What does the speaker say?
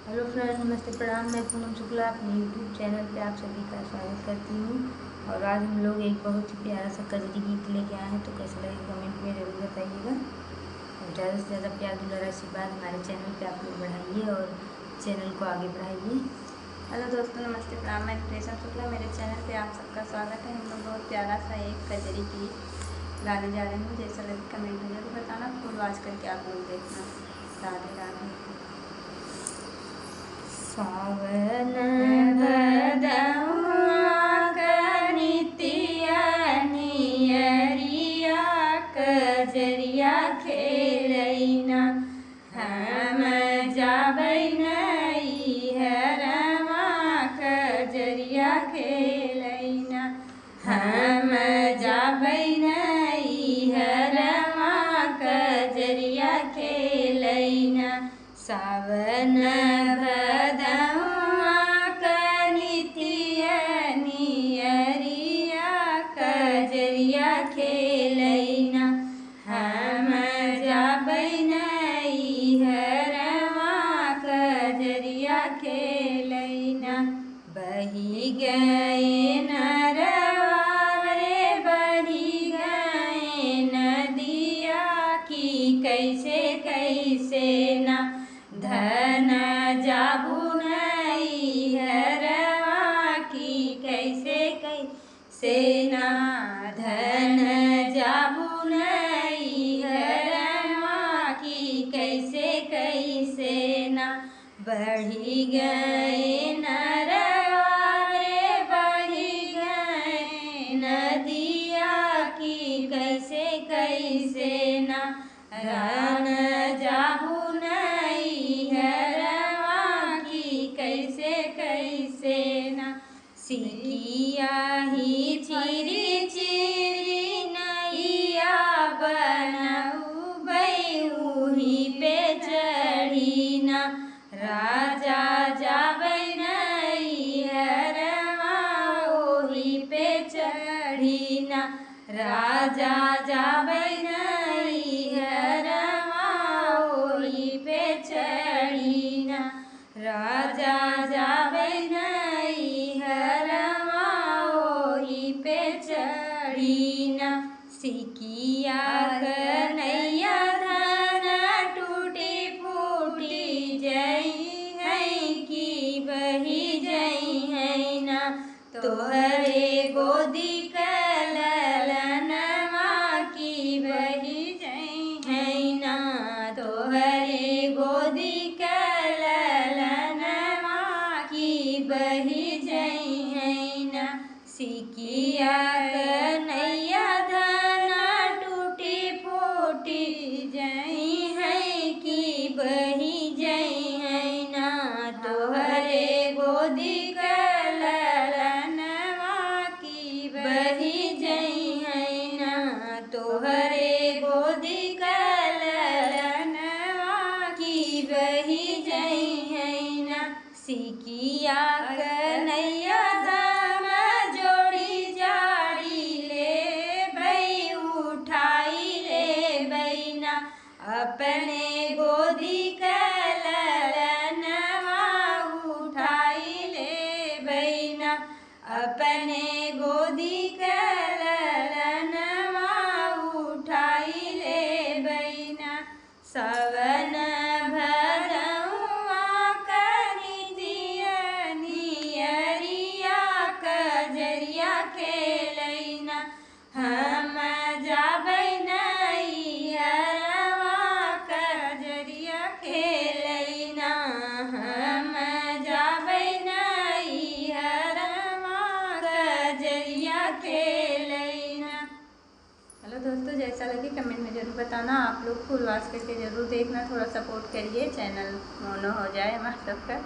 Hello friend, नमस्ते, प्रणाम। मैं पूनम शुक्ला अपने यूट्यूब चैनल पे आप सभी का स्वागत करती हूँ। और आज हम लोग एक बहुत ही प्यारा सा कजरी गीत लेके आए हैं, तो कैसा लगे कमेंट में ज़रूर बताइएगा। और ज़्यादा से ज़्यादा प्यार दुलार आशीर्वाद हमारे चैनल पे आप लोग बढ़ाइए और चैनल को आगे बढ़ाइए। हेलो दोस्तों, नमस्ते, प्रणाम। मैं प्रेषण शुक्ला, मेरे चैनल पे आप सबका स्वागत है। हम लोग बहुत प्यारा सा एक कजरी गीत गाने जा रहे हैं। जैसा लगे कमेंट में जरूर बताना, फुल वॉच करके आप लोग देखना। राधे राधे। सावन भदौआ कनितिया नियरिया कजरिया खेलैना, हम जाबै नैहरवा कजरिया खेलैना, हम जाबै नैहरवा कजरिया खेलैना। सावन भदौआ कनितिया नियरिया कजरिया खेलैना, हम जाबै नैहरवा कजरिया खेलैना। बही गए नरवा रे बही गए नदिया की कैसे कैसे ना, धन जाबू नैहरवा की कैसे कैसे ना, धन जाबू नैहरवा की कैसे कैसे ना। बढ़ी गए नरवा रे बढ़ी गए नदिया की कैसे कैसे ना, धन जाबू नैहरवा की कैसे कैसे ना। सिकिया ही चिरी चिरी नैया बनउबै उही पे चढ़ी ना, राजा जाबै नैहरवा ओही पे चढ़ी ना, राजा जाबै नैहरवा ओही पे चढ़ी ना, राजा जाबै नैहरवा ओही पे चढ़ी ना। सिकिया कन्हैया धन टूटी फूटी जई है कि बही जई है ना, तोहरे गोदी कललनवा की बही जई है ना, तोहरे गोदी कललनवा की बही जई है ना। सिकिया कन्हैया धन टूटी फूटी जई है कि बही जई है ना, तोहरे गोदी कललनवा की बही जई है ना, तोहरे गोदी कललनवा की बही जई है ना। सिकिया कन्हैया धम जोड़ी जाड़ी ले बै उठाई ले बैना, अपने गोदी कललनवा उठाई ले बैना, अपने गोदी कललनवा उठाई ले बैना। सावन भदौआ कनितिया नियरिया कजरिया खेलैना, हम जाबै नैहरवा कजरिया खेलैना, हम जाबै नैहरवा कजरिया खेलैना। हेलो दोस्तों, जैसा लगे कमेंट में जरूर बताना। आप लोग फुल वॉच करके जरूर देखना, थोड़ा सपोर्ट करिए, चैनल मोनो हो जाए हमारा सबका।